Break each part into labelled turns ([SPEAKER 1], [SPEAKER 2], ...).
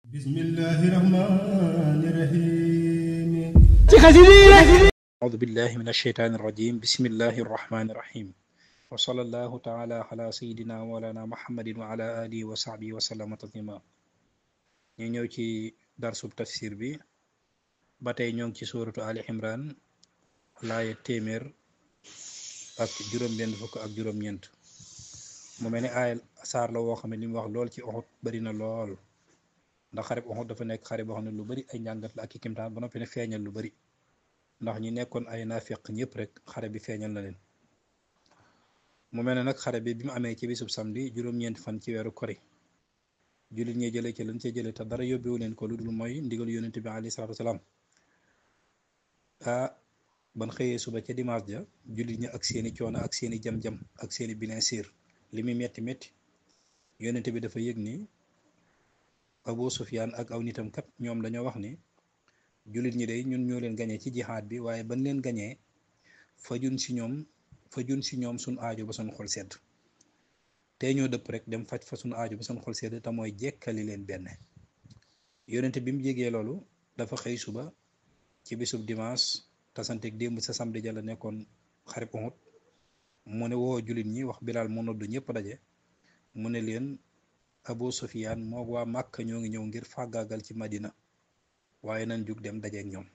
[SPEAKER 1] Bismillahirrahmanirrahim.
[SPEAKER 2] أعوذ بالله من الشيطان الرجيم بسم الله الرحمن الرحيم وصلى الله تعالى على سيدنا مولانا محمد وعلى آله وصحبه وسلم تسليما ñu ñëw ci darsub tafsir bi ba tey ñoo ngi ci suuratu Ali Imran laaya téeméer ak juróom-benn fukk ak juróom-ñeent mu mel ni aayal saar la woo xam ne li mu wax lool ci Uhud bari na lool ndax xare bu Uhud dafa nekk xare boo xam ne lu bari ay njàngat la ak i kimtaan ba noppi ne feeñal lu bari ndax ñi nekkoon ay naafeq ñëpp rek xare bi feeñal na leen mu mel ne nag xare bi mu amee ci bisub samedi juróom-ñeenti fan ci weeru kori jullit ñi jëlee ci lañ cee jëlee te dara yóbbewu leen ko lu dul mooy ndigal yonent bi alayhi salaatu wasalaam ban xëyee suba ca dimanche ja jullit ñi ak seeni coono ak seeni jam-jam ak seeni blessure li muy metti metti yonent bi dafa yëg ni Abu Sufyaan ak aw nitam kat ñoom dañoo wax ni jullit ñi day ñun ñoo leen gañee ci jihaad bi waaye ban leen gañee fajun si ñoom suñ aajo ba suñ xol sedd tey ñoo dëpp rek dem faj fa suñ aajo ba suñ xol sedd te mooy jekkali leen benn yonente bi mu jégee loolu dafa xëy suba ci bisub dimanche tasanteeg démb sa samedi ja la nekkoon xareb Uhud mu ne woo jullit ñi wax Bilaal mu noddu ñëpp daje mu ne leen Abu Sufyaan moo waa Màkka ñoo ngi ñëw ngir fàggaagal ci Madina waaye nañ jug dem dajeek ñoom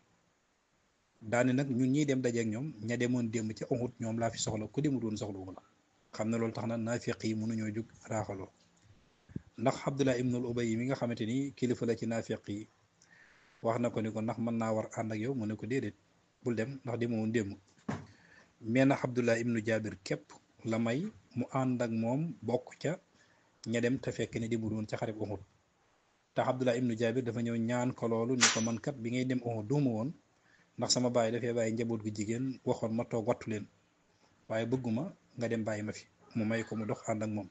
[SPEAKER 2] daane nag ñun ñiy dem dajeek ñoom ña demoon démb ca Uhud ñoom laa fi soxla ku demul woon soxlawu la xam ne loolu tax na naafiq yi mënuñoo jug raaxaloo ndax Abdullah ibnul Ubay mi nga xamante ni kilifa la ci naafiq yi wax na ko ni ko ndax mën naa war ànd ak yow mu ne ko déedéet bul dem ndax demoon démb mais na Abdullah ibnu Jaabir képp la may mu ànd ak moom bokk ca ña dem te fekk ne demul woon ca xareb Uhud tax Abdullah ibnu Jaabir dafa ñëw ñaan ko loolu ni ko man kat bi ngay dem Uhud duuma woon ndax sama baay dafay bàyyi njaboot gu jigéen waxoon ma toog wattu leen waaye bëgguma nga dem bàyyi ma fi mu may ko mu dox ànd ak moom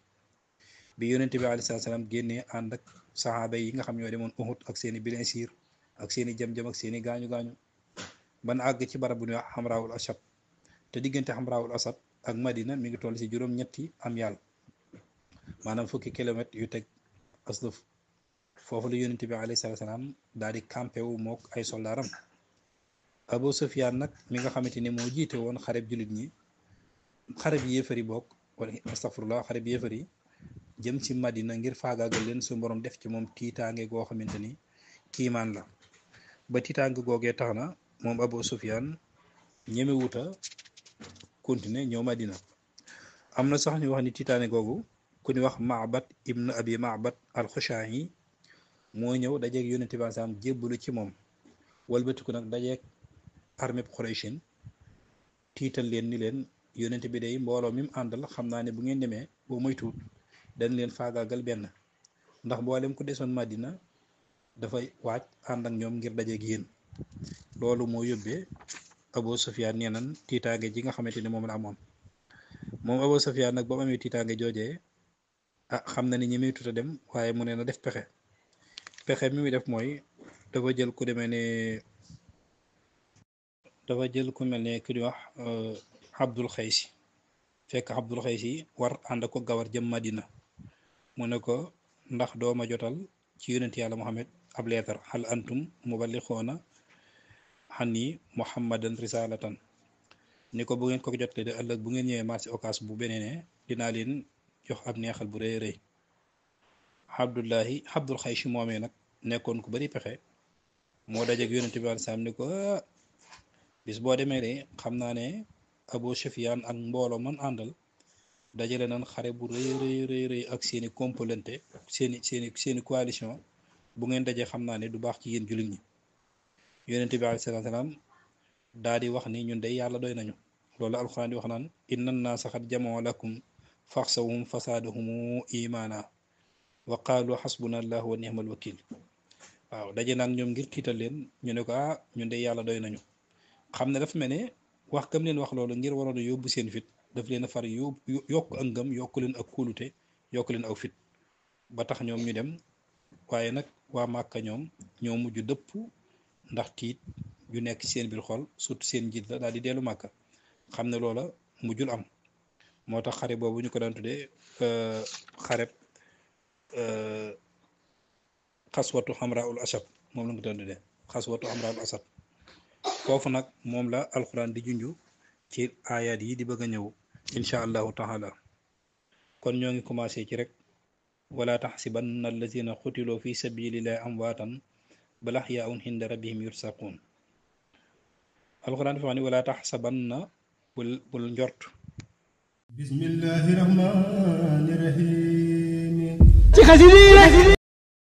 [SPEAKER 2] bi yonente bi alayhi salaam génnee ànd ak saxaaba yi nga xam ñoo demoon Uhud ak seeni blessure ak seeni jam-jam ak seeni gaañu-gaañu ban àgg ci barab bu ñuy wax Hamraawul Asad te diggante Hamraawul Asad ak Madina mi ngi toll ci juróom-ñetti am yàlla maanaam fukki kilomètres yu teg aslëf foofu la yonent bi alayhi salaam daal di campé wu mook ay soldaaram Abu Sufyaan nag mi nga xamante ni moo jiite woon xareb jullit ñi xareb yéefari bokk wala astafurlah xareb yéefari jëm ci Madina ngir faagaagal leen su borom def ci moom tiitaange goo xamante ni kiimaan la ba tiitaange googee tax na moom Abu Sufyaan ñeme wuta continuer ñëw Madina am na sax ñu wax ni tiitaange googu ku ñu wax Maabad ibnu Abi Maabad al-Xushaayi moo ñëw dajeeg yonente bi saam jébbalu ci moom walbatiku nag dajeeg armée Qurayshin tiital leen ni leen yonente bi day mbooloo mi mu àndal xam naa ne bu ngeen demee boo moytuwut dañ leen faagaagal benn ndax mboolem ku desoon Madina dafay waaj ànd ak ñoom ngir dajeeg yéen loolu moo yóbbee Abu Sufyaan nee nan tiitaange ji nga xamante ni moom la amoon moom Abu Sufyaan nag ba mu amee tiitaange joojee xam na ni ñi muy tuta dem waaye mu ne na def pexe mi muy def mooy dafa jël ku demee ne dafa jël ku mel ne ku ñuy wax Abdul Xaysi fekk Abdul Xaysi war ànd ko gawar jëm Madina mu ne ko ndax dooma jotal ci yonent yàlla Muhammad ab leetar hal antum muballixoona xanni muhammadan risalatan ni ko bu ngeen ko jotlee de ëllëg bu ngeen ñëwee marché Ocass bu beneenee dinaa leen jox ab neexal bu rëy rëy Abdul Xaysi moomee nag nekkoon ku bari pexe moo dajeeg yonent bi alayhi salaam ni ko bis boo demee de xam naa ne Abu Sufyaan ak mbooloo man àndal dajale nan xare bu rëy ak seeni complété seeni coalition bu ngeen dajee xam naa ne du baax ci yéen jullit ñi yonent bi alayhi salaam daa di wax ni ñun day yàlla doy nañu loolu alxuraan di wax naan inna naasa qad jamoo lakum faxsawhum fasaadahum imaana wa qaalu xasbuna allahu wa nihmal wakil waaw daje naag ñoom ngir tiital leen ñu ne ko ñun de yàlla doy nañu xam ne dafa mel ne wax kam leen wax loolu ngir waroon a yóbbu seen fit daf leen a far yokk ak ngëm yokk leen ak kóolute yokk leen aw fit ba tax ñoom ñu dem waaye nag waa Màkka ñoom ñoo mujj dëpp ndax tiit yu nekk seen biir xol surtout seen njiit la daal di dellu Màkka xam ne loola mujjul am moo tax xare boobu ñu ko daan tuddee xareb xaswatu xamraul asad moom la nga ko tuddee xaswatu xamraul asad foofu nag moom la alxuraan di junju ci aayaat yi di bëgg a ñëw insha allahu taala kon ñoo ngi commencé ci rek wala taxsibanna allazina xutiloo fi sabilillahi amwaatan bal axyaun inda rabbihim yursaquun alxuraan dafa wax ni wala taxsabanna bul njort
[SPEAKER 1] bismillahi rahmani rahim